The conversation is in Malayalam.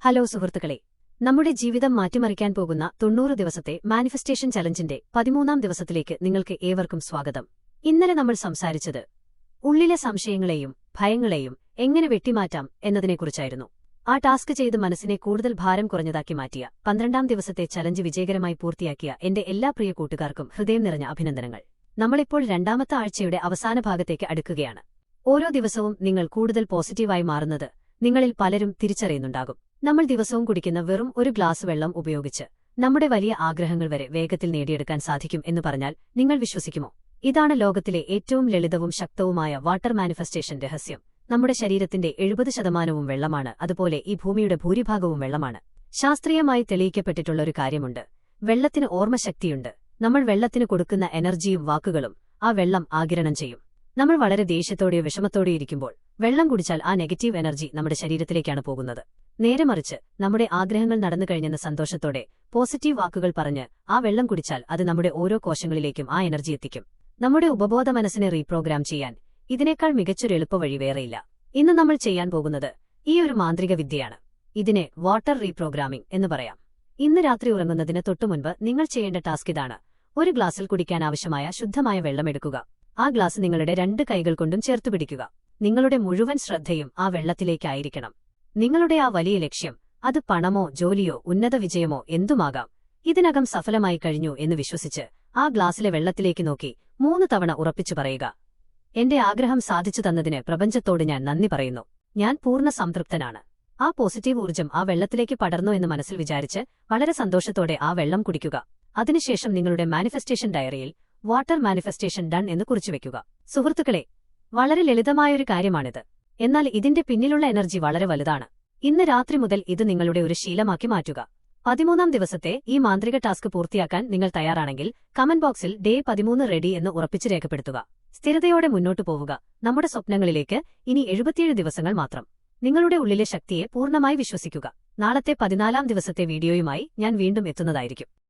ഹലോ സുഹൃത്തുക്കളെ, നമ്മുടെ ജീവിതം മാറ്റിമറിക്കാൻ പോകുന്ന 90 ദിവസത്തെ മാനിഫെസ്റ്റേഷൻ ചലഞ്ചിന്റെ 13ാം ദിവസത്തിലേക്ക് നിങ്ങൾക്ക് ഏവർക്കും സ്വാഗതം. ഇന്നലെ നമ്മൾ സംസാരിച്ചത് ഉള്ളിലെ സംശയങ്ങളെയും ഭയങ്ങളെയും എങ്ങനെ വെട്ടിമാറ്റാം എന്നതിനെക്കുറിച്ചായിരുന്നു. ആ ടാസ്ക് ചെയ്ത് മനസ്സിനെ കൂടുതൽ ഭാരം കുറഞ്ഞതാക്കി മാറ്റിയ 12ാം ദിവസത്തെ ചലഞ്ച് വിജയകരമായി പൂർത്തിയാക്കിയ എന്റെ എല്ലാ പ്രിയ കൂട്ടുകാർക്കും ഹൃദയം നിറഞ്ഞ അഭിനന്ദനങ്ങൾ. നമ്മളിപ്പോൾ രണ്ടാമത്തെ ആഴ്ചയുടെ അവസാന ഭാഗത്തേക്ക് അടുക്കുകയാണ്. ഓരോ ദിവസവും നിങ്ങൾ കൂടുതൽ പോസിറ്റീവായി മാറുന്നത് നിങ്ങളിൽ പലരും തിരിച്ചറിയുന്നുണ്ടാകും. നമ്മൾ ദിവസവും കുടിക്കുന്ന വെറും ഒരു ഗ്ലാസ് വെള്ളം ഉപയോഗിച്ച് നമ്മുടെ വലിയ ആഗ്രഹങ്ങൾ വരെ വേഗത്തിൽ നേടിയെടുക്കാൻ സാധിക്കും എന്ന് പറഞ്ഞാൽ നിങ്ങൾ വിശ്വസിക്കുമോ? ഇതാണ് ലോകത്തിലെ ഏറ്റവും ലളിതവും ശക്തവുമായ വാട്ടർ മാനിഫെസ്റ്റേഷൻ രഹസ്യം. നമ്മുടെ ശരീരത്തിന്റെ 70% വെള്ളമാണ്, അതുപോലെ ഈ ഭൂമിയുടെ ഭൂരിഭാഗവും വെള്ളമാണ്. ശാസ്ത്രീയമായി തെളിയിക്കപ്പെട്ടിട്ടുള്ള ഒരു കാര്യമുണ്ട്: വെള്ളത്തിന് ഓർമ്മശക്തിയുണ്ട്. നമ്മൾ വെള്ളത്തിന് കൊടുക്കുന്ന എനർജിയും വാക്കുകളും ആ വെള്ളം ആഗിരണം ചെയ്യും. നമ്മൾ വളരെ ദേഷ്യത്തോടെയോ വിഷമത്തോടെയോ ഇരിക്കുമ്പോൾ വെള്ളം കുടിച്ചാൽ ആ നെഗറ്റീവ് എനർജി നമ്മുടെ ശരീരത്തിലേക്കാണ് പോകുന്നത്. നേരെ മറിച്ച് നമ്മുടെ ആഗ്രഹങ്ങൾ നടന്നു കഴിഞ്ഞെന്ന സന്തോഷത്തോടെ പോസിറ്റീവ് വാക്കുകൾ പറഞ്ഞ് ആ വെള്ളം കുടിച്ചാൽ അത് നമ്മുടെ ഓരോ കോശങ്ങളിലേക്കും ആ എനർജി എത്തിക്കും. നമ്മുടെ ഉപബോധ മനസ്സിനെ റീപ്രോഗ്രാം ചെയ്യാൻ ഇതിനേക്കാൾ മികച്ചൊരു എളുപ്പവഴി വേറെയില്ല. ഇന്ന് നമ്മൾ ചെയ്യാൻ പോകുന്നത് ഈ ഒരു മാന്ത്രിക വിദ്യയാണ്. ഇതിനെ വാട്ടർ റീപ്രോഗ്രാമിംഗ് എന്ന് പറയാം. ഇന്ന് രാത്രി ഉറങ്ങുന്നതിന് തൊട്ടുമുൻപ് നിങ്ങൾ ചെയ്യേണ്ട ടാസ്ക് ഇതാണ്: ഒരു ഗ്ലാസ്സിൽ കുടിക്കാനാവശ്യമായ ശുദ്ധമായ വെള്ളമെടുക്കുക. ആ ഗ്ലാസ് നിങ്ങളുടെ 2 കൈകൾ കൊണ്ടും ചേർത്തു പിടിക്കുക. നിങ്ങളുടെ മുഴുവൻ ശ്രദ്ധയും ആ വെള്ളത്തിലേക്കായിരിക്കണം. നിങ്ങളുടെ ആ വലിയ ലക്ഷ്യം, അത് പണമോ ജോലിയോ ഉന്നത വിജയമോ എന്തുമാകാം, ഇതിനകം സഫലമായി കഴിഞ്ഞു എന്ന് വിശ്വസിച്ച് ആ ഗ്ലാസിലെ വെള്ളത്തിലേക്ക് നോക്കി 3 തവണ ഉറപ്പിച്ചു പറയുക: എന്റെ ആഗ്രഹം സാധിച്ചു തന്നതിന് പ്രപഞ്ചത്തോട് ഞാൻ നന്ദി പറയുന്നു. ഞാൻ പൂർണ്ണ സംതൃപ്തനാണ്. ആ പോസിറ്റീവ് ഊർജ്ജം ആ വെള്ളത്തിലേക്ക് പടർന്നു എന്ന് മനസ്സിൽ വിചാരിച്ച് വളരെ സന്തോഷത്തോടെ ആ വെള്ളം കുടിക്കുക. അതിനുശേഷം നിങ്ങളുടെ മാനിഫെസ്റ്റേഷൻ ഡയറിയിൽ വാട്ടർ മാനിഫെസ്റ്റേഷൻ ഡൺ എന്ന് കുറിച്ചുവെക്കുക. സുഹൃത്തുക്കളെ, വളരെ ലളിതമായൊരു കാര്യമാണിത്, എന്നാൽ ഇതിന്റെ പിന്നിലുള്ള എനർജി വളരെ വലുതാണ്. ഇന്ന് രാത്രി മുതൽ ഇത് നിങ്ങളുടെ ഒരു ശീലമാക്കി മാറ്റുക. 13ാം ദിവസത്തെ ഈ മാന്ത്രിക ടാസ്ക് പൂർത്തിയാക്കാൻ നിങ്ങൾ തയ്യാറാണെങ്കിൽ കമന്റ് ബോക്സിൽ ഡേ 13 റെഡി എന്ന് ഉറപ്പിച്ച് രേഖപ്പെടുത്തുക. സ്ഥിരതയോടെ മുന്നോട്ടു പോവുക. നമ്മുടെ സ്വപ്നങ്ങളിലേക്ക് ഇനി 77 ദിവസങ്ങൾ മാത്രം. നിങ്ങളുടെ ഉള്ളിലെ ശക്തിയെ പൂർണ്ണമായി വിശ്വസിക്കുക. നാളത്തെ 14ാം ദിവസത്തെ വീഡിയോയുമായി ഞാൻ വീണ്ടും എത്തുന്നതായിരിക്കും.